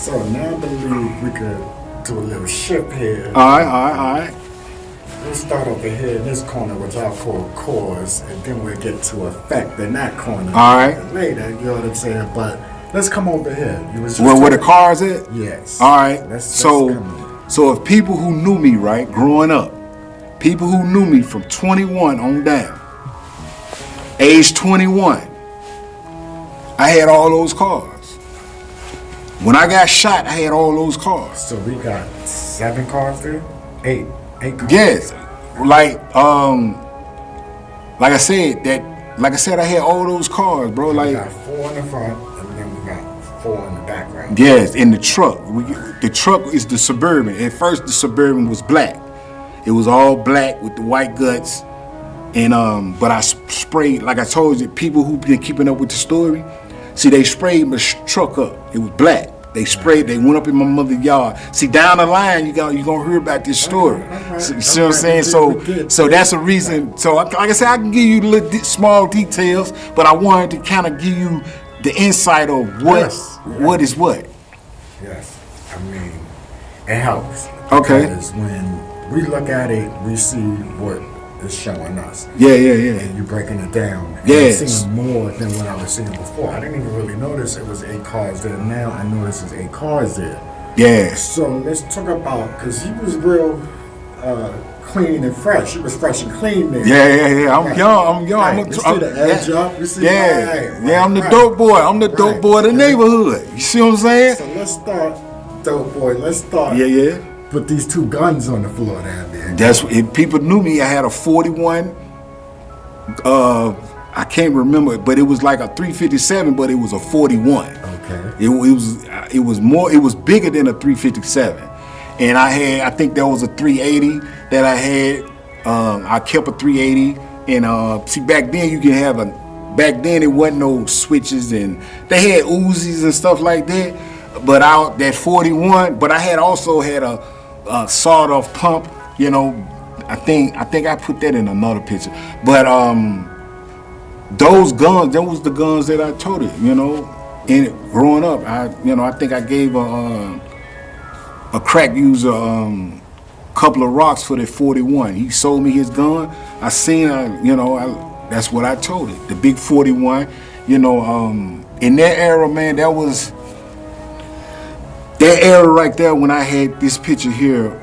So now I believe we could do a little shift here. All right. We'll start over here in this corner, which I'll call cause, and then we'll get to effect in that corner. All right. Later, you know what I'm saying? But let's come over here. You was just Where the car's at? Yes. All right. Let's come so if people who knew me, right, growing up, people who knew me from 21 on down, age 21, I had all those cars. When I got shot, I had all those cars. So we got 7 cars there? 8 cars? Yes. Like I said, I had all those cars, bro. We got 4 in the front, and then we got 4 in the background. Yes, in the truck. The truck is the Suburban. At first, the Suburban was black. It was all black with the white guts. And but I sprayed, like I told you, people who been keeping up with the story, see, they sprayed my truck up. It was black. They sprayed. They went up in my mother's yard. See, down the line, you gonna hear about this story. So, you see what I'm saying? So that's a reason. So like I said, I can give you little small details, but I wanted to kind of give you the insight of what is what. Yes, I mean, it helps. Okay. Because when we look at it, we see what is showing us. Yeah. And you breaking it down. And Yes. I'm seeing more than what I was seeing before. I didn't even really notice it was 8 cars there. Now I notice there's 8 cars there. Yeah. So let's talk about, because he was real clean and fresh. He was fresh and clean there. Yeah. I'm young. Right. You see the edge up. You see, I'm the dope boy. I'm the dope boy of the neighborhood. You see what I'm saying? So let's start, dope boy. Let's start. Yeah. Put these 2 guns on the floor down there. That's if people knew me. I had a 41. I can't remember, but it was like a 357, but it was a 41. Okay. It was more. It was bigger than a 357, and I think there was a 380 that I had. I kept a 380, and see, back then you can have back then it wasn't no switches, and they had Uzis and stuff like that. But that 41, but I also had a sawed-off pump. You know, I think I put that in another picture. But those guns, that was the guns that I toted. You know, and growing up, I think I gave a crack user couple of rocks for that 41. He sold me his gun. I seen, that's what I told it. The big 41. You know, in that era, man, that era right there when I had this picture here,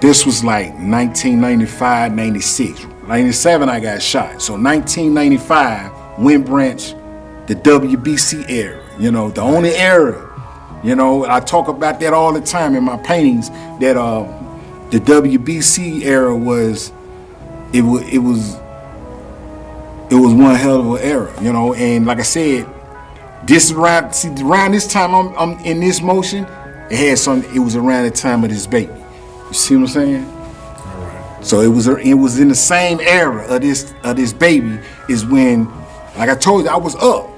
this was like 1995, 96. 97 I got shot. So 1995, Wind Branch, the W.B.C. era, the only era. I talk about that all the time in my paintings, that the W.B.C. era was one hell of an era, and like I said, around this time I'm in this motion, it was around the time of this baby. You see what I'm saying? All right. So it was in the same era of this baby is when, like I told you, I was up.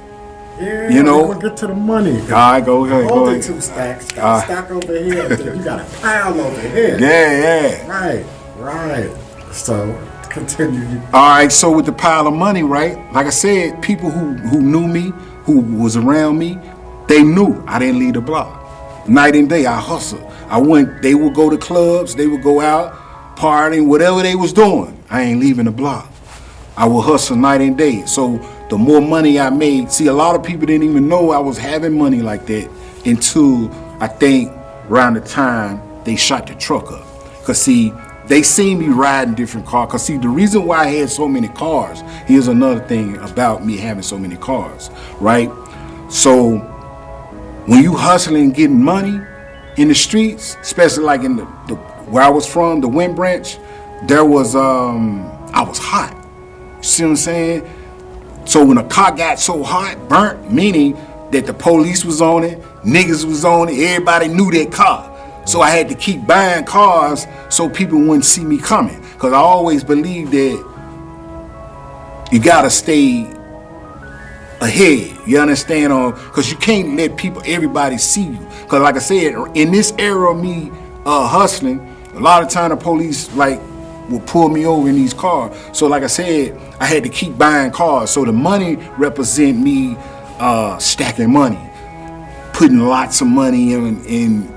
Yeah, we're gonna get to the money. All right, go ahead. Hold it 2 stacks. Got a stack over here. You got a pile over here. Yeah. Right. So continue. All right. So with the pile of money, right? Like I said, people who knew me, who was around me, they knew I didn't leave the block. Night and day, I hustled. They would go to clubs, they would go out, partying, whatever they was doing. I ain't leaving the block. I would hustle night and day. So the more money I made, see, a lot of people didn't even know I was having money like that until I think around the time they shot the truck up. Cause see, they seen me riding different cars. Cause see, the reason why I had so many cars, here's another thing about me having so many cars, right? So when you hustling and getting money in the streets, especially like in the where I was from, the Wind Branch, there was I was hot. You see what I'm saying? So when a car got so hot, burnt, meaning that the police was on it, niggas was on it, everybody knew that car. So I had to keep buying cars so people wouldn't see me coming. Cause I always believed that you gotta stay ahead. You understand? Cause you can't let everybody see you. Cause like I said, in this era of me hustling, a lot of time the police would pull me over in these cars. So like I said, I had to keep buying cars. So the money represent me stacking money, putting lots of money in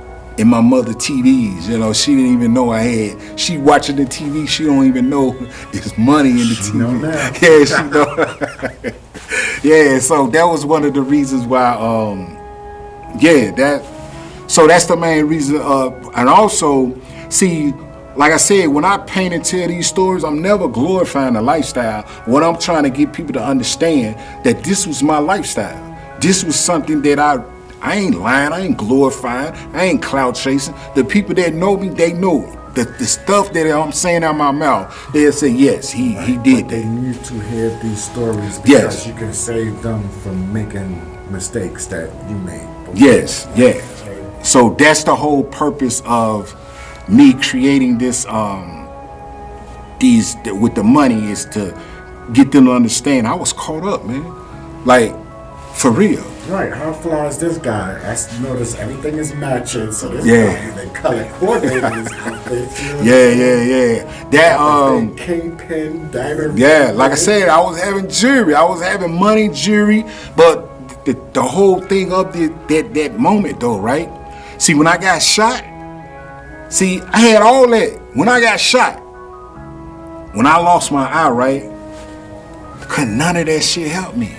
my mother TVs. You know, she didn't even know I had. She watching the TV. She don't even know there's money in the She TV. know now. Yeah, she know. Yeah, so that was one of the reasons why. So that's the main reason. And also, see, like I said, when I paint and tell these stories, I'm never glorifying the lifestyle. What I'm trying to get people to understand that this was my lifestyle. This was something that I ain't lying, I ain't glorifying, I ain't clout chasing. The people that know me, they know the stuff that I'm saying out my mouth. They'll say, yes, he did They that. need to hear these stories because Yes. you can save them from making mistakes that you made before. Yes, yes. So that's the whole purpose of me creating this with the money, is to get them to understand I was caught up, man. Like, for real. Right, how fly is this guy? I notice everything is matching, so this Yeah. guy, they color coordinated his outfit. You know what I'm Yeah. saying? That Kingpin, diner. yeah, like I said, I was having jewelry. I was having money, jewelry, but the whole thing of that moment though, right? See, when I got shot, see, I had all that. When I got shot, when I lost my eye, right? Couldn't none of that shit help me.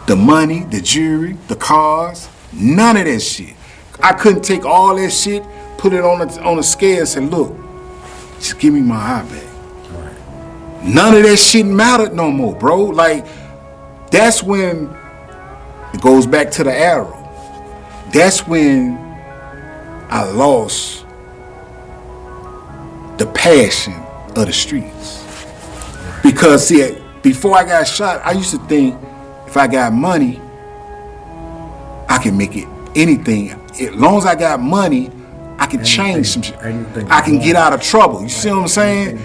The money, the jewelry, the cars, none of that shit. I couldn't take all that shit, put it on a scale and say, look, just give me my eye back. Right. None of that shit mattered no more, bro. Like, that's when it goes back to the arrow. That's when I lost the passion of the streets. Because, see, before I got shot, I used to think if I got money, I can make it anything. As long as I got money, I can change some shit. I can get out of trouble. You see what I'm saying?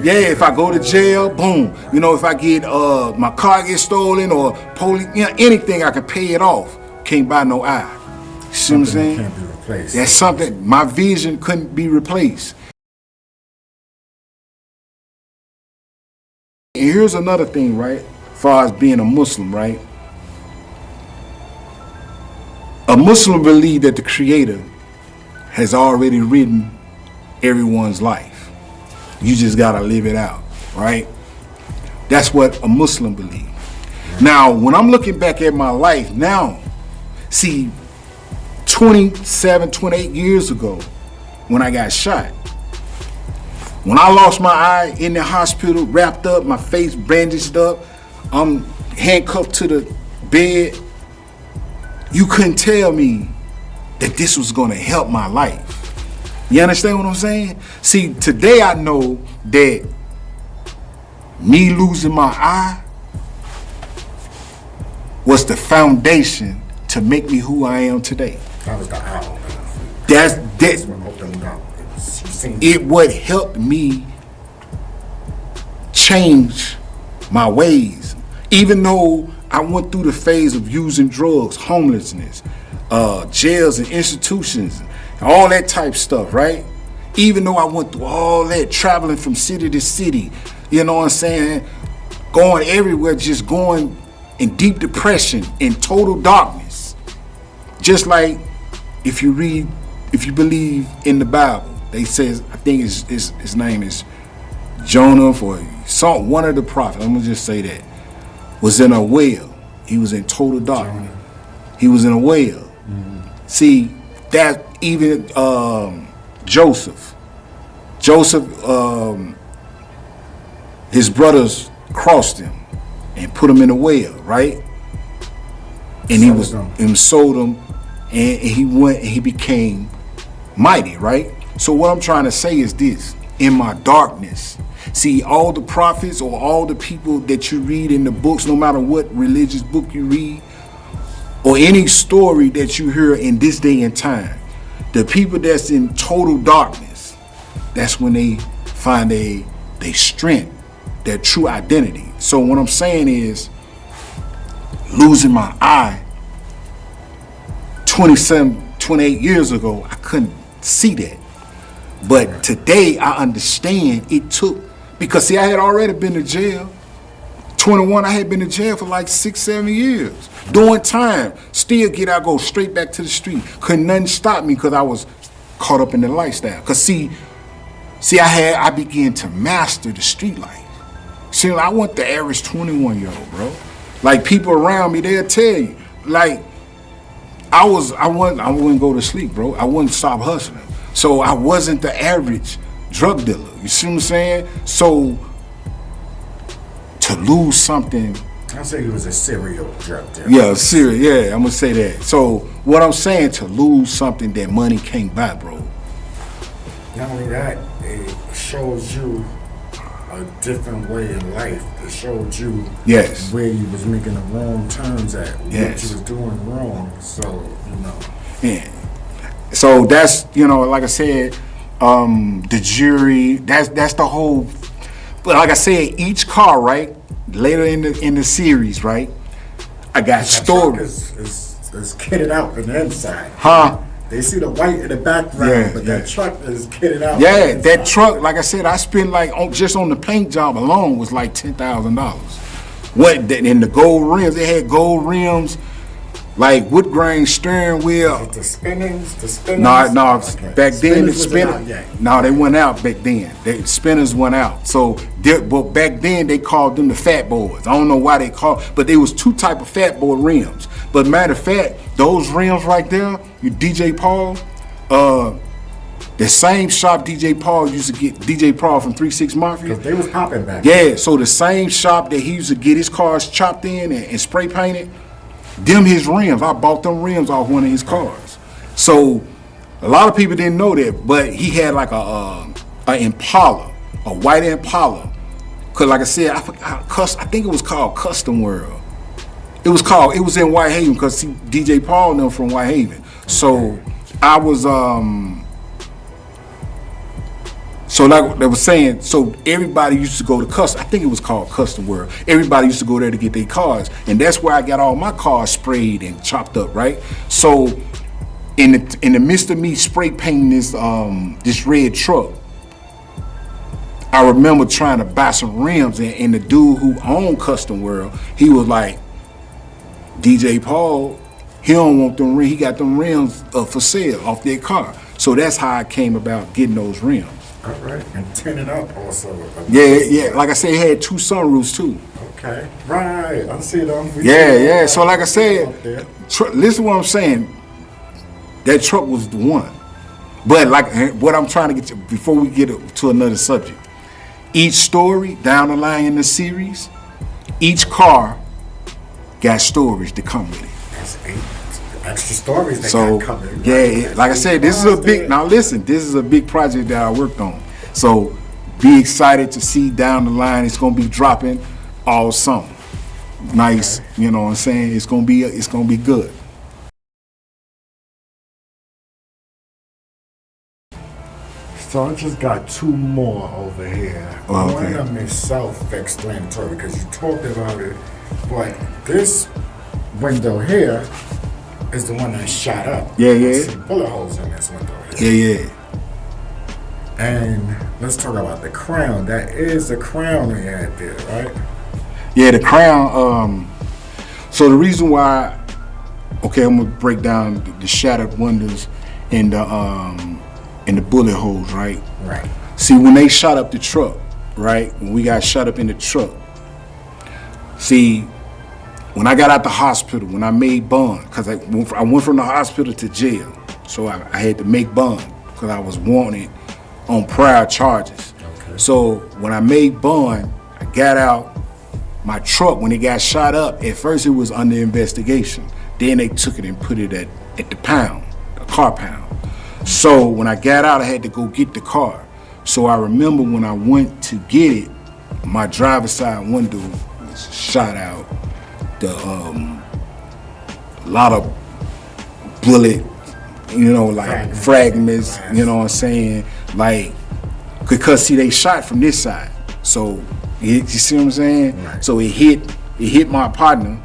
Yeah, if I go to jail, boom. You know, if I get my car gets stolen or police, you know, anything, I can pay it off. Can't buy no eye. You see what I'm saying? Can't be replaced. That's something, my vision couldn't be replaced. And here's another thing, right? As far as being a Muslim, right? A Muslim believes that the Creator has already written everyone's life. You just gotta live it out, right? That's what a Muslim believes. Now, when I'm looking back at my life now, see, 27, 28 years ago, when I got shot, when I lost my eye in the hospital, wrapped up, my face bandaged up, I'm handcuffed to the bed, you couldn't tell me that this was gonna help my life. You understand what I'm saying? See, today I know that me losing my eye was the foundation to make me who I am today. That was the owl. That's what opened up. it what helped me change my ways. Even though I went through the phase of using drugs, homelessness, jails and institutions, all that type stuff, right? Even though I went through all that, traveling from city to city, you know what I'm saying? Going everywhere, just going in deep depression, in total darkness. Just like if you believe in the Bible, they says, I think his name is Jonah, or one of the prophets, I'm gonna just say that, was in a well. He was in total darkness. He was in a well. Mm-hmm. See, that even Joseph, his brothers crossed him and put him in a well, right? And he sold him, and he went and he became mighty, right? So what I'm trying to say is this: in my darkness, see, all the prophets or all the people that you read in the books, no matter what religious book you read, or any story that you hear in this day and time, the people that's in total darkness, that's when they find they strength, their true identity. So what I'm saying is, losing my eye 27, 28 years ago, I couldn't see that. But today I understand it took, because see, I had already been to jail 21, I had been in jail for like 6-7 years. Doing time, still get out, go straight back to the street. Couldn't nothing stop me because I was caught up in the lifestyle. Cause see, I began to master the street life. See, I wasn't the average 21-year-old, bro. Like people around me, they'll tell you, like I wouldn't go to sleep, bro. I wouldn't stop hustling. So I wasn't the average drug dealer. You see what I'm saying? So to lose something. I'd say he was a serial drug dealer. Yeah, serial. Yeah, I'm gonna say that. So what I'm saying, to lose something that money can't buy, bro. Not only that, it shows you a different way in life. It showed you Yes. where you was making the wrong turns at, what Yes. you was doing wrong. So, you know. Yeah. So that's, like I said, the jury, that's the whole. But like I said, each car, right? Later in the series, right? I got stories. Is kitted out on the inside. Huh? They see the white in the background, but that truck is kitted out. Yeah, that truck, like I said, I spent like just on the paint job alone was like $10,000. What in the gold rims? They had gold rims, like wood grain steering wheel. The spinners. No. Okay. Back then the Spinners spinners. No, they went out back then. The spinners went out. So, but back then they called them the fat boys. I don't know why they called, but there was two type of fat boy rims. But matter of fact, those rims right there, DJ Paul, the same shop DJ Paul used to get, DJ Paul from 3-6 Mafia. Because they was popping back. Yeah, so the same shop that he used to get his cars chopped in and spray painted, them his rims. I bought them rims off one of his cars. So a lot of people didn't know that, but he had like a Impala, a white Impala. Cause like I said, I think it was called Custom World. It was in Whitehaven, because DJ Paul them from Whitehaven. So I was so like they were saying, so everybody used to go to Custom. I think it was called Custom World. Everybody used to go there to get their cars, and that's where I got all my cars sprayed and chopped up, right? So in the midst of me spray painting this red truck, I remember trying to buy some rims, and the dude who owned Custom World, he was like, DJ Paul, he don't want them rims. He got them rims for sale off their car. So that's how I came about getting those rims. All right, and tinted up also. Yeah. Like I said, it had 2 sunroofs too. Okay, right. I see them. Yeah. So like I said, listen to what I'm saying. That truck was the one. But like what I'm trying to get to, before we get to another subject, each story down the line in the series, each car got stories to come with it. That's 8 extra stories that got covered. Yeah, like I said, this is a big, now listen, this is a big project that I worked on. So be excited to see down the line. It's gonna be dropping all summer. Nice, okay. You know what I'm saying? It's gonna be good. So I just got 2 more over here. Oh, okay. One of them is self-explanatory because you talked about it, but this window here is the one that shot up. Yeah. I see bullet holes in this window here. Yeah. And let's talk about the crown. That is the crown they had there, right? Yeah, the crown. So the reason why, okay, I'm gonna break down the shattered windows and the bullet holes, right? Right. See, when they shot up the truck, right? When we got shot up in the truck, see, when I got out the hospital, when I made bond, because I went from the hospital to jail, so I had to make bond because I was wanted on prior charges. Okay. So when I made bond, I got out. My truck, when it got shot up, at first it was under investigation. Then they took it and put it at the pound, the car pound. So when I got out, I had to go get the car. So I remember when I went to get it, my driver's side window was shot out. A lot of bullet, like fragments, you know what I'm saying? Like, because see, they shot from this side. So, you see what I'm saying? Right. So it hit my partner,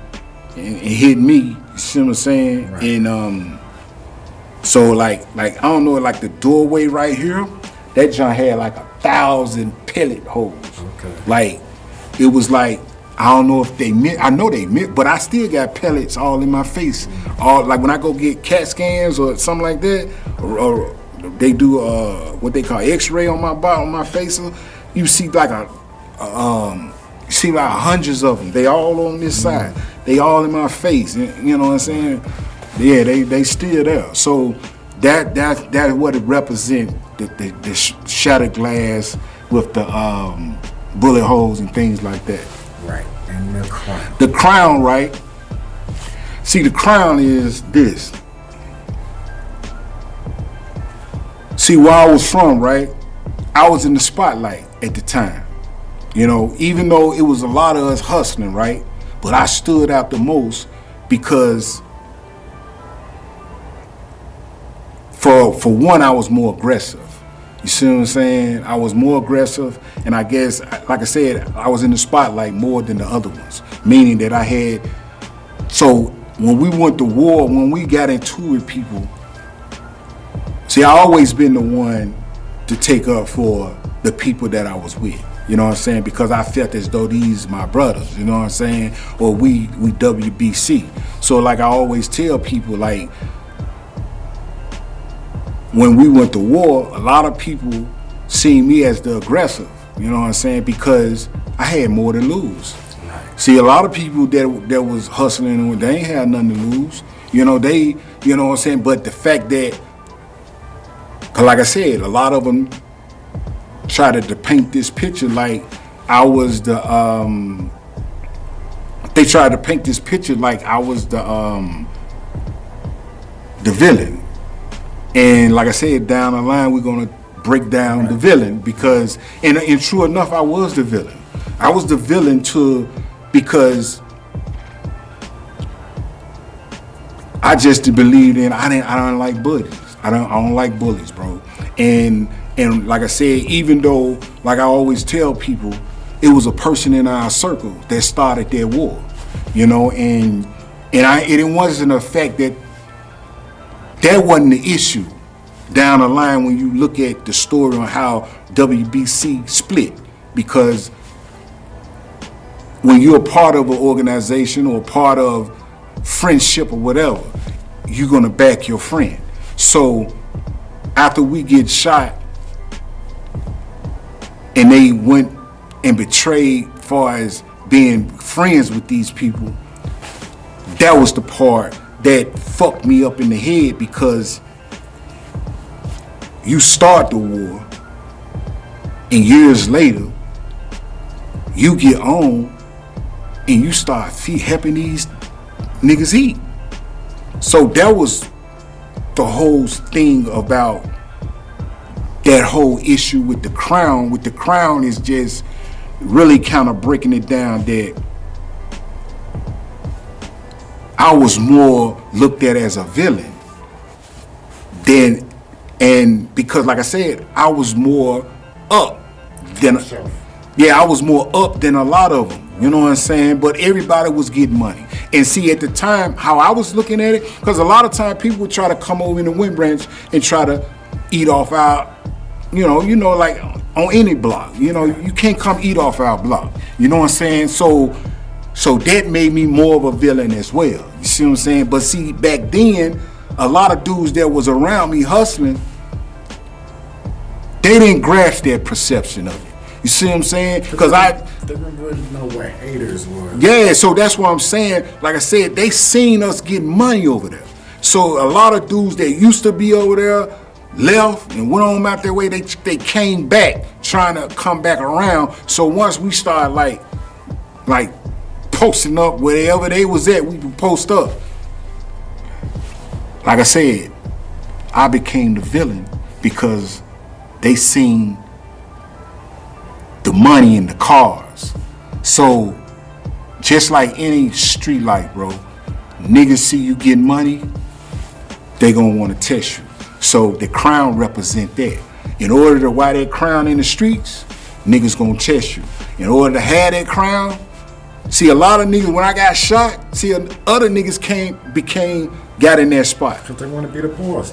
and it hit me, you see what I'm saying? Right. And so like I don't know, like the doorway right here, that joint had like 1,000 pellet holes. Okay. Like, it was like I don't know if they meant. I know they meant, but I still got pellets all in my face. All like when I go get CAT scans or something like that, or they do what they call X-ray on my body, on my face. You see like hundreds of them. They all on this side. They all in my face. You know what I'm saying? Yeah, they still there. So that's what it represents. The shattered glass with the bullet holes and things like that. Right, and the crown. The crown, right? See, the crown is this. See, where I was from, right? I was in the spotlight at the time. You know, even though it was a lot of us hustling, right? But I stood out the most because for one, I was more aggressive. You see what I'm saying? I was more aggressive, and I guess, like I said, I was in the spotlight more than the other ones, meaning that I had, so when we went to war, when we got into it, people, see, I always been the one to take up for the people that I was with. You know what I'm saying? Because I felt as though these my brothers, you know what I'm saying? Or we WBC. So like I always tell people, like, when we went to war, a lot of people seen me as the aggressive, you know what I'm saying? Because I had more to lose. Right. See, a lot of people that was hustling, they ain't had nothing to lose. You know, you know what I'm saying? But the fact that, cause like I said, a lot of them try to paint this picture like I was the, they tried to paint this picture like I was the villain. And like I said, down the line, we're gonna break down the villain because, and true enough, I was the villain. I was the villain because I just believed in, I don't like bullies. I don't like bullies, bro. And like I said, even though, like I always tell people, it was a person in our circle that started that war, you know, and it wasn't the fact that wasn't the issue down the line when you look at the story on how WBC split, because when you're a part of an organization or part of friendship or whatever, you're gonna back your friend. So after we get shot and they went and betrayed as far as being friends with these people, that was the part that fucked me up in the head, because you start the war and years later you get on and you start helping these niggas eat. So that was the whole thing about that whole issue with the crown. With the crown is just really kind of breaking it down that I was more looked at as a villain and because like I said, I was more up than, I was more up than a lot of them, you know what I'm saying? But everybody was getting money. And see, at the time, how I was looking at it, because a lot of time people would try to come over in the Wind Branch and try to eat off our, you know, like on any block, you know, you can't come eat off our block, you know what I'm saying? So that made me more of a villain as well. You see what I'm saying? But see, back then, a lot of dudes that was around me hustling, they didn't grasp that perception of it. You see what I'm saying? Because they didn't really know what haters were. Yeah, so that's what I'm saying. Like I said, they seen us getting money over there. So a lot of dudes that used to be over there left and went on out their way. They came back trying to come back around. So once we started like posting up wherever they was at, we would post up. Like I said, I became the villain because they seen the money in the cars. So just like any street light, bro, niggas see you getting money, they gonna want to test you. So the crown represent that. In order to wear that crown in the streets, niggas gonna test you. In order to have that crown, see, a lot of niggas, when I got shot, see, other niggas got in that spot. Because they want to be the boss.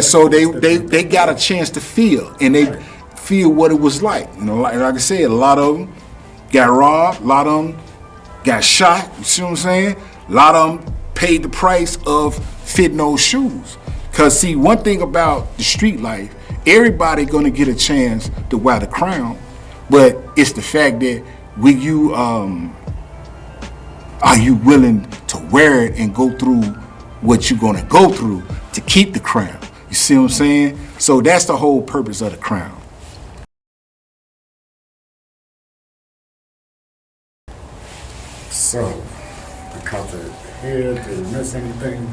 So they got a chance to feel, and they feel what it was like. You know, like I said, a lot of them got robbed, a lot of them got shot. You see what I'm saying? A lot of them paid the price of fitting those shoes. Cause see, one thing about the street life, everybody gonna get a chance to wear the crown, but it's the fact that are you willing to wear it and go through what you're gonna go through to keep the crown? You see what I'm saying? So that's the whole purpose of the crown. So, because of hair, did you miss anything?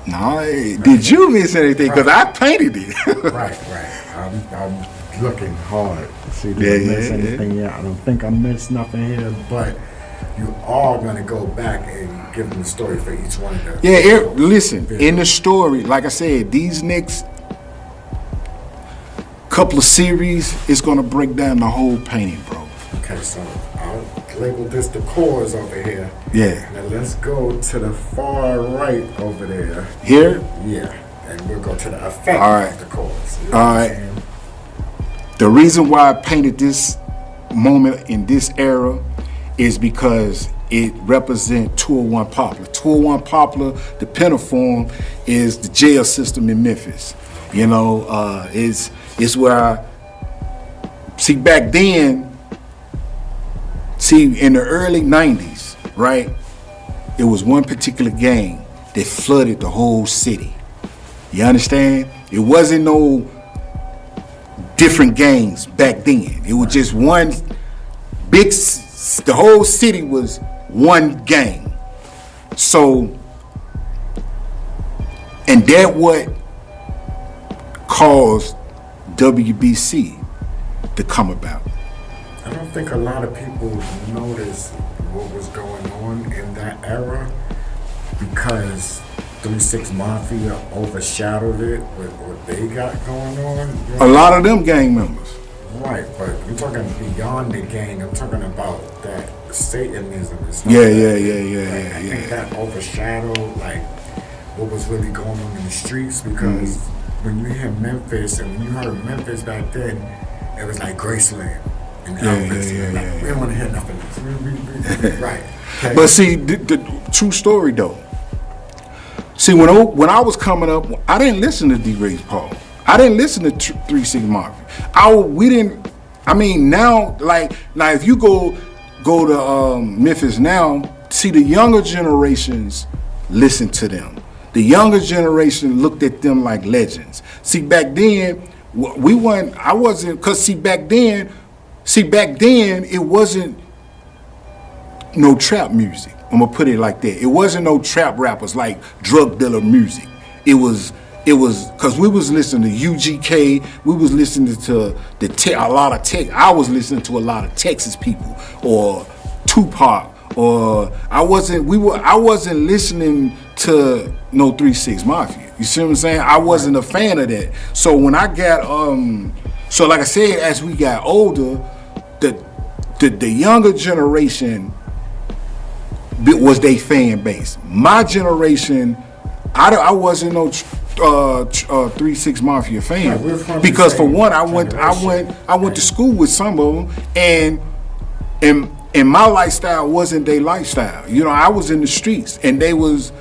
No, did you miss anything? Because I painted it. Right. I'm looking hard. See, did I miss anything? Yeah, I don't think I missed nothing here, but you are going to go back and give them the story for each one of them. Yeah, listen, in the story, like I said, these next couple of series is going to break down the whole painting, bro. Okay, so I'll label this the cores over here. Yeah. Now let's go to the far right over there. Here? Yeah, and we'll go to the effect of the cores. You know All right. The reason why I painted this moment in this era is because it represents 201 Poplar. 201 Poplar, the Pentaform, is the jail system in Memphis. You know, it's where see back then. See, in the early 90s, right, it was one particular gang that flooded the whole city. You understand? It wasn't no different gangs back then. It was just one big, the whole city was one gang. So, and that what caused W.B.C. to come about. I don't think a lot of people noticed what was going on in that era because 3-6 Mafia overshadowed it with what they got going on. You know? A lot of them gang members. Right, but I'm talking beyond the gang. I'm talking about that Satanism and stuff. Yeah. I think that overshadowed like what was really going on in the streets because when you hear Memphis and when you heard Memphis back then, it was like Graceland. We don't want to hear nothing else. Right. Okay. But see, the true story though. See, when I was coming up, I didn't listen to D. Ray Paul. I didn't listen to 3-6 Mafia. Now if you go to Memphis now, see the younger generations listen to them. The younger generation looked at them like legends. See, back then back then it wasn't no trap music. I'm gonna put it like that. It wasn't no trap rappers like drug dealer music. It was because we was listening to UGK. We was listening to a lot of tech. I was listening to a lot of Texas people or Tupac or I wasn't listening to no 3-6 Mafia. You see what I'm saying? I wasn't a fan of that. So when I got so like I said, as we got older, the younger generation was their fan base. My generation, I wasn't no 3-6 Mafia fan because for one, I went to school with some of them, and my lifestyle wasn't their lifestyle. You know, I was in the streets and they was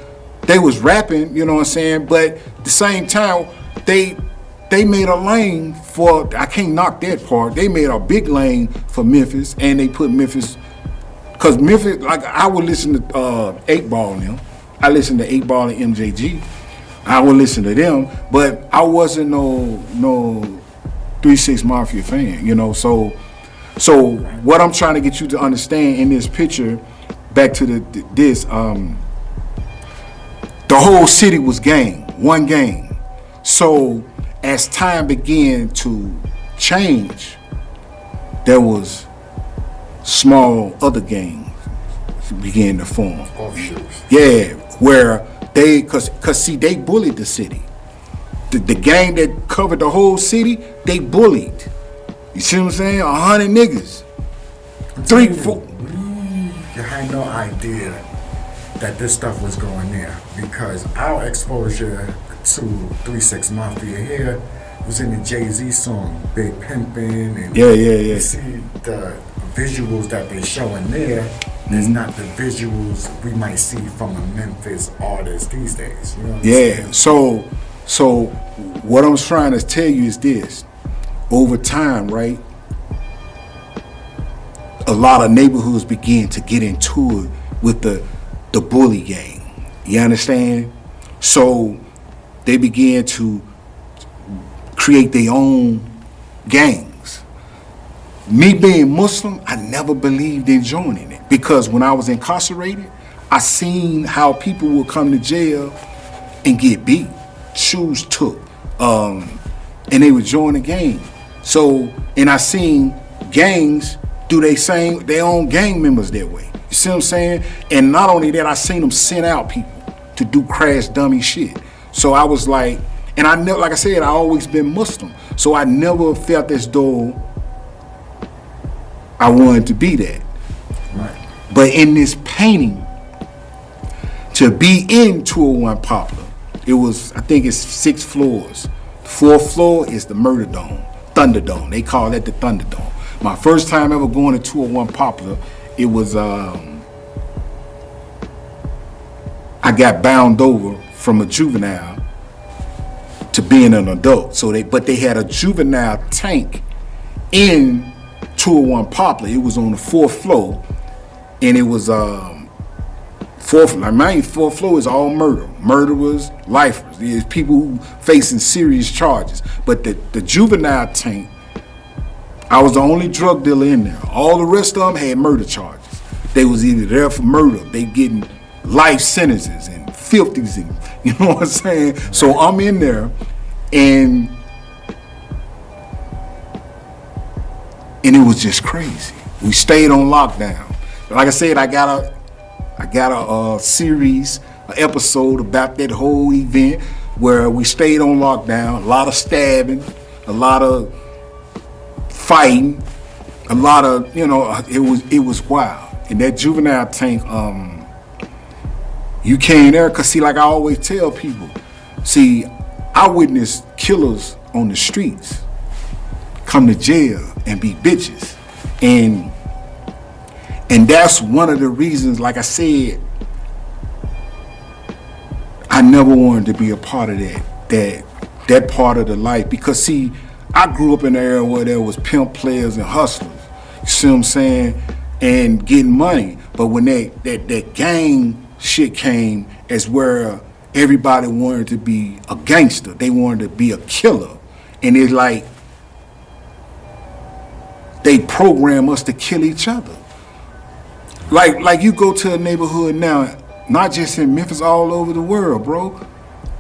rapping. You know what I'm saying? But at the same time, they made a lane for, I can't knock that part. They made a big lane for Memphis, and they put Memphis, because Memphis, like I would listen to 8 Ball now. I listened to 8 Ball and MJG. I would listen to them, but I wasn't no 3-6 Mafia fan, you know. So what I'm trying to get you to understand in this picture, back to the whole city was one gang. So as time began to change, there was small other gangs began to form. Offshoots. Yeah, where cause see, they bullied the city. The gang that covered the whole city, they bullied. You see what I'm saying? 100 niggas. 3, 4. You had no idea that this stuff was going there because our exposure to 3-6 Mafia here was in the Jay-Z song Big Pimpin', and Yeah. you see the visuals that they showing there, It's not the visuals we might see from a Memphis artist these days. You know what I'm Yeah. saying? So what I'm trying to tell you is this: over time, right? A lot of neighborhoods begin to get into it with the bully gang. You understand? So they began to create their own gangs. Me being Muslim, I never believed in joining it because when I was incarcerated, I seen how people would come to jail and get beat, shoes took, and they would join the gang. So, and I seen gangs do their own gang members that way. You see what I'm saying? And not only that, I seen them send out people to do crash dummy shit. So I was like, and I never, like I said, I always been Muslim. So I never felt as though I wanted to be that. Right. But in this painting, to be in 201 Poplar, it was, I think it's 6 floors. The 4th floor is the Murder Dome, Thunderdome. They call that the Thunderdome. My first time ever going to 201 Poplar, it was, I got bound over from a juvenile to being an adult. But they had a juvenile tank in 201 Poplar. It was on the 4th floor, and it was fourth floor is all murderers, lifers. There's people who facing serious charges. But the juvenile tank, I was the only drug dealer in there. All the rest of them had murder charges. They was either there for murder, they getting life sentences and 50s, and you know what I'm saying? So I'm in there, and it was just crazy. We stayed on lockdown. Like I said, I got a series, an episode about that whole event where we stayed on lockdown. A lot of stabbing, a lot of fighting, a lot of, it was wild. And that juvenile tank, you came there because, see, like I always tell people, see, I witnessed killers on the streets come to jail and be bitches. And that's one of the reasons, like I said, I never wanted to be a part of that part of the life. Because, see, I grew up in an era where there was pimp players and hustlers. You see what I'm saying? And getting money. But when that gang shit came, as where everybody wanted to be a gangster. They wanted to be a killer. And it's like they program us to kill each other. Like you go to a neighborhood now, not just in Memphis, all over the world, bro.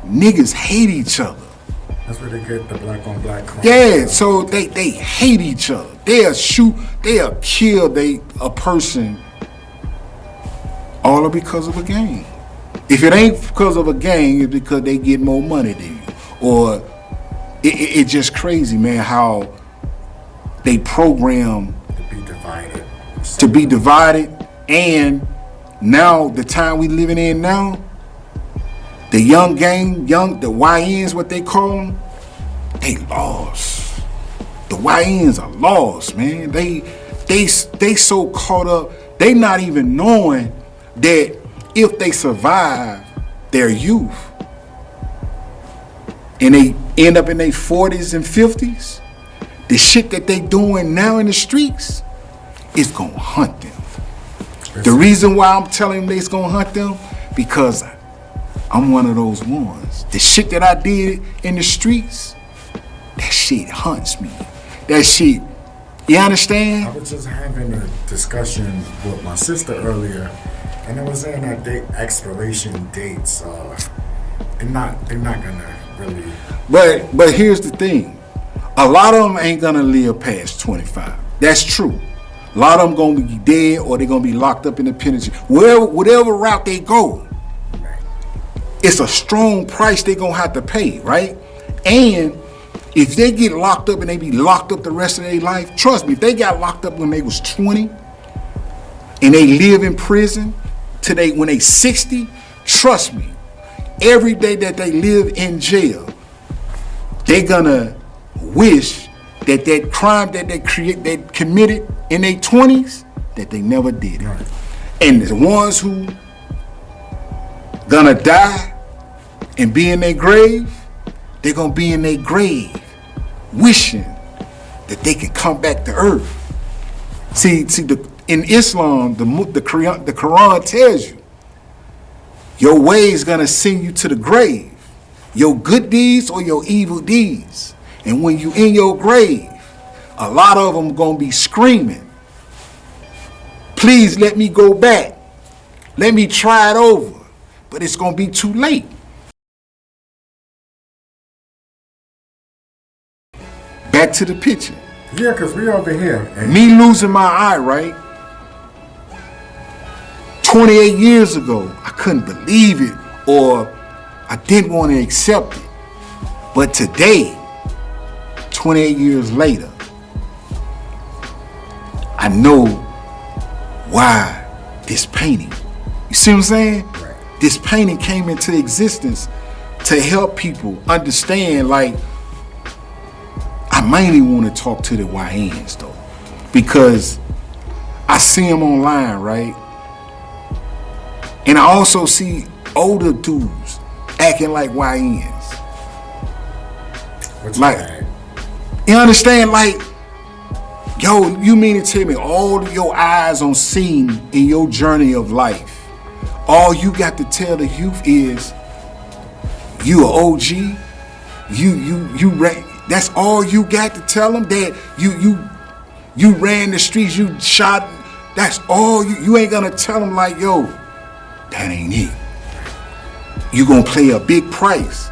Niggas hate each other. That's where they get the black on black crime. Yeah, so they hate each other. They'll shoot, they'll kill a person all because of a gang. If it ain't because of a gang, it's because they get more money than you. Or it's just crazy, man, how they program to be divided. And now, the time we living in now, the young gang, the YNs, what they call them, they lost. The YNs are lost, man. They so caught up, they not even knowing that if they survive their youth and they end up in their 40s and 50s, the shit that they doing now in the streets is gonna hunt them. The reason why I'm telling them it's gonna hunt them, because I'm one of those ones. The shit that I did in the streets, that shit hunts me. That shit, you understand? I was just having a discussion with my sister earlier, and I was saying that expiration dates they're not gonna really. But here's the thing, a lot of them ain't gonna live past 25. That's true. A lot of them gonna be dead, or they're gonna be locked up in the penitentiary. Whatever route they go, it's a strong price they're gonna have to pay, right? And if they get locked up and they be locked up the rest of their life, trust me, if they got locked up when they was 20 and they live in prison today when they 60, trust me, every day that they live in jail, they gonna wish that crime that they committed in their 20s, that they never did it. Right. And the ones who gonna die and be in their grave, they're gonna be in their grave wishing that they could come back to earth. See, in Islam, the Quran tells you, your way is gonna send you to the grave, your good deeds or your evil deeds. And when you in your grave, a lot of them gonna be screaming, please let me go back. Let me try it over. But it's gonna be too late. Back to the picture. Yeah, because we over here. Me losing my eye, right? 28 years ago, I couldn't believe it, or I didn't want to accept it. But today, 28 years later, I know why this painting. You see what I'm saying? Right. This painting came into existence to help people understand, like, I mainly want to talk to the YNs though, because I see them online, right? And I also see older dudes acting like YNs. What's like, that? You understand? Like, yo, you mean to tell me all of your eyes on scene in your journey of life, all you got to tell the youth is you a OG, that's all you got to tell them, that you ran the streets, you shot, that's all you ain't gonna tell them, like, yo, that ain't it. You gonna pay a big price.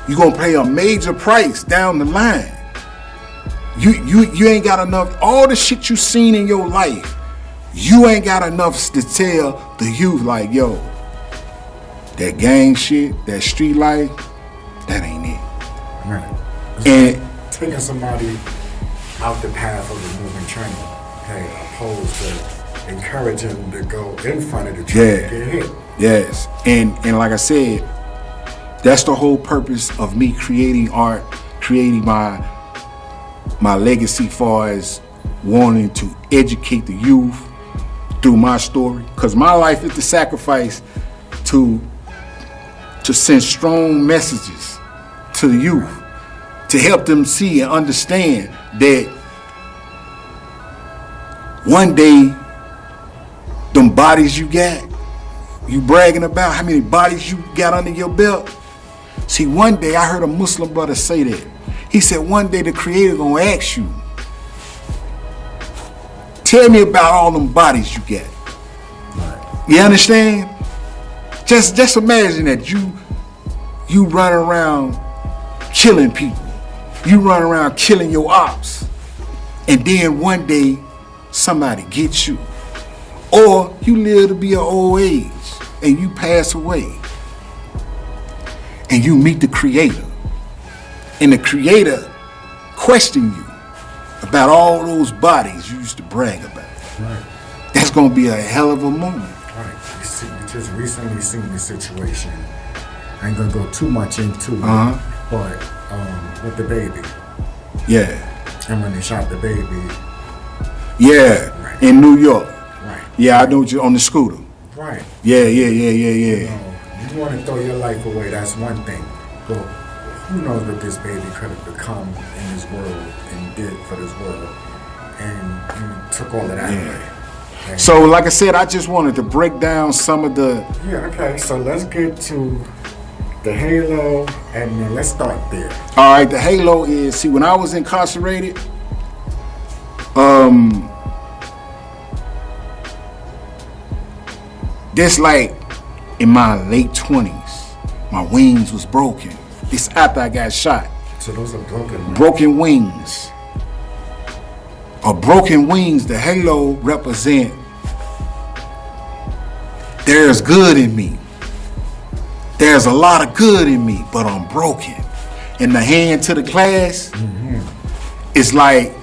You gonna pay a major price down the line. You ain't got enough, all the shit you seen in your life, you ain't got enough to tell the youth, like, yo, that gang shit, that street life, that ain't it. Right. And taking somebody out the path of the moving train, hey, opposed to encouraging them to go in front of the train and get hit. Yes. And like I said, that's the whole purpose of me creating art, creating my legacy, far as wanting to educate the youth through my story. Because my life is the sacrifice to send strong messages to the youth, to help them see and understand that one day, them bodies you got, you bragging about how many bodies you got under your belt. See, one day I heard a Muslim brother say that. He said, one day the Creator gonna ask you, tell me about all them bodies you got. Right. You understand? Just imagine that you run around killing people. You run around killing your ops. And then one day somebody gets you. Or you live to be an old age and you pass away. And you meet the Creator. And the Creator question you about all those bodies you used to brag about. Right. That's gonna be a hell of a moment. Right. You just recently seen the situation. I ain't gonna go too much into it, but with the baby. Yeah. And when they shot the baby. Yeah. Right. In New York. Right. Yeah, I know you on the scooter. Right. Yeah. You want to throw your life away, that's one thing. But who knows what this baby could have become in this world and did for this world. And you took all of that away. And so, like I said, I just wanted to break down some of the... Yeah, okay, so let's get to the halo, and then let's start there. All right, the halo is, see, when I was incarcerated, this like in my late 20s, my wings was broken. It's after I got shot. So those are broken, right? Broken wings. Broken wings, the halo represent there's good in me. There's a lot of good in me, but I'm broken. And the hand to the class, it's like,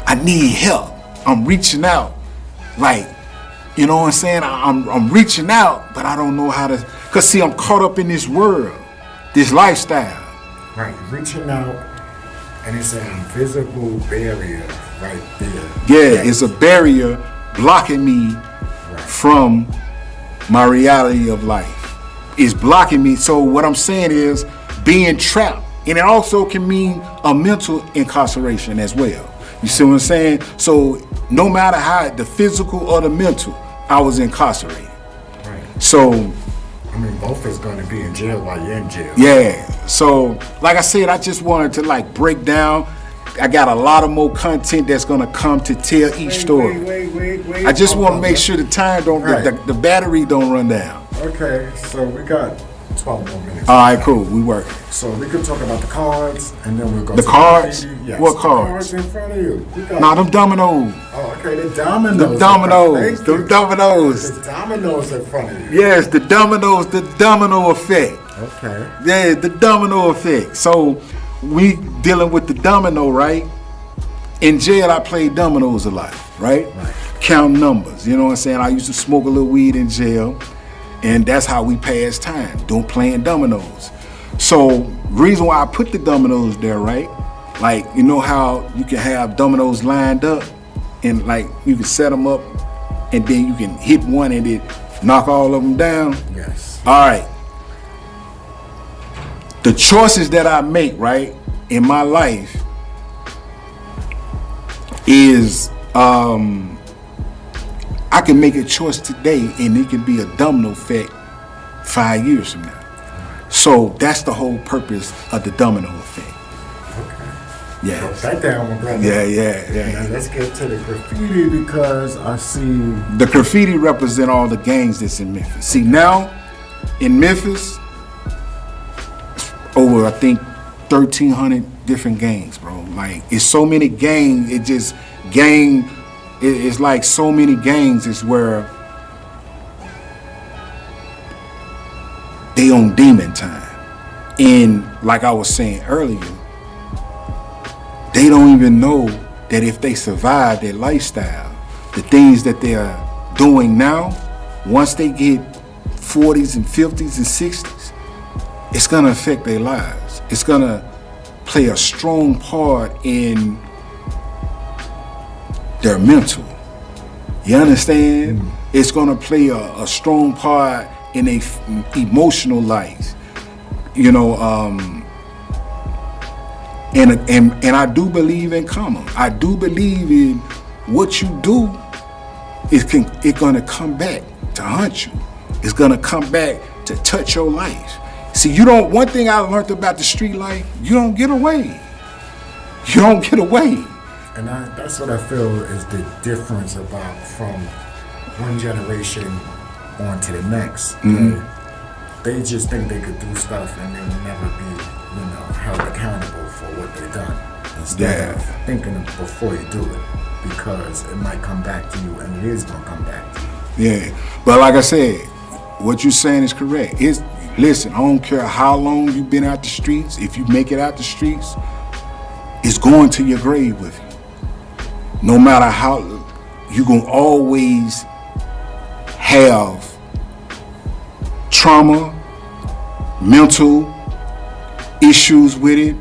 I need help. I'm reaching out. Like, you know what I'm saying? I'm reaching out, but I don't know how to, because see, I'm caught up in this world, this lifestyle. Right, reaching out, and it's an invisible barrier right there. Yeah, it's a barrier blocking me from my reality of life. It's blocking me. So what I'm saying is being trapped, and it also can mean a mental incarceration as well. You see what I'm saying? So no matter how, the physical or the mental, I was incarcerated. Right. So, I mean, both is going to be in jail while you're in jail. yeah. So, like I said, I just wanted to like break down. I got a lot of more content that's gonna come to tell each story. Wait. I just want to make sure the time don't, Right. the battery don't run down. Okay, so we got 12 more minutes. All right, cool. We work. So we can talk about the cards, and then we'll go The to cards? the graffiti. Yes, What the cards? in front of you. We got, Nah, them dominoes. oh, okay, the dominoes. The dominoes. Thank you. The dominoes. The dominoes in front of you. Yes, the dominoes. The domino effect. Okay. Yeah, the domino effect. So we dealing with the domino, right? In jail, I played dominoes a lot, right? Count numbers. You know what I'm saying? I used to smoke a little weed in jail, and that's how we passed time, playing dominoes. So reason why I put the dominoes there, right? Like, you know how you can have dominoes lined up, and like you can set them up, and then you can hit one and it knock all of them down. Yes. All right. The choices that I make, right, in my life is I can make a choice today and it can be a domino effect 5 years from now. So that's the whole purpose of the domino effect. Okay. Yeah. Put that down, my brother. Yeah. Now let's get to the graffiti because I see. The graffiti represent all the gangs that's in Memphis. See, now in Memphis, over I think 1,300 different gangs, bro. Like, it's so many gangs. It's like so many gangs is where they on demon time. And like I was saying earlier, they don't even know that if they survive their lifestyle, the things that they're doing now, once they get 40s and 50s and 60s, it's gonna affect their lives. It's gonna play a strong part in their mental. You understand? It's gonna play a strong part in their emotional life. You know, and I do believe in karma. I do believe in what you do. It's gonna come back to haunt you. It's gonna come back to touch your life. See, one thing I learned about the street life, you don't get away. You don't get away. And that's what I feel is the difference about from one generation on to the next. They just think they could do stuff and they will never be, held accountable for what they done. Instead of thinking before you do it, because it might come back to you, and it is gonna come back to you. Yeah, but like I said, what you're saying is correct. Listen, I don't care how long you've been out the streets. If you make it out the streets, it's going to your grave with you. No matter how, you're gonna always have trauma, mental issues with it.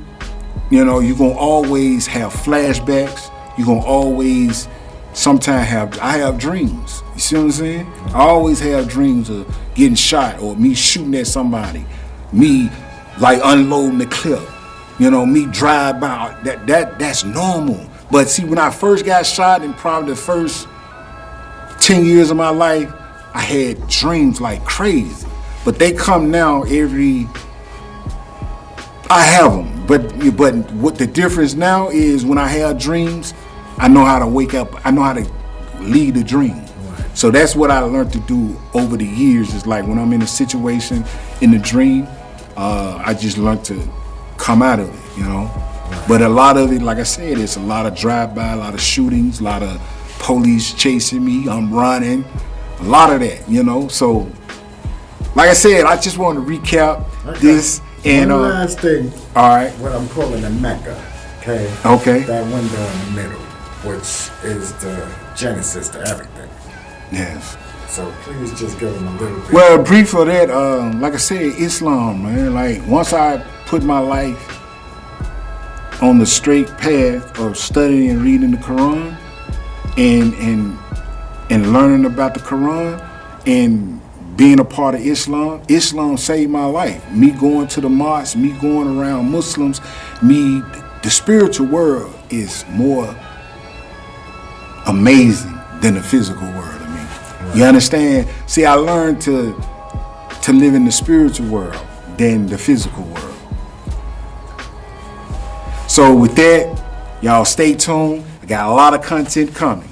You're gonna always have flashbacks. You're gonna always sometimes I have dreams. You see what I'm saying? I always have dreams of getting shot or me shooting at somebody, me like unloading the clip, me drive by. That's normal. But see, when I first got shot, in probably the first 10 years of my life, I had dreams like crazy. But they come now I have them. But what the difference now is when I have dreams, I know how to wake up. I know how to lead the dream. So that's what I learned to do over the years. Is like when I'm in a situation in the dream, I just learned to come out of it, But a lot of it, like I said, it's a lot of drive-by, a lot of shootings, a lot of police chasing me. I'm running, a lot of that, So, like I said, I just want to recap this. And one last thing. All right. What I'm calling a Mecca. Okay. Okay. That window in the middle, which is the genesis to everything. Yes. So please just give them a little bit. Well, brief for that, like I said, Islam, man. Like once I put my life on the straight path of studying and reading the Quran and and learning about the Quran and being a part of Islam, Islam saved my life. Me going to the mosque, me going around Muslims, the spiritual world is more amazing than the physical world to me. Right. You understand? See, I learned to live in the spiritual world than the physical world. So with that, y'all stay tuned. I got a lot of content coming.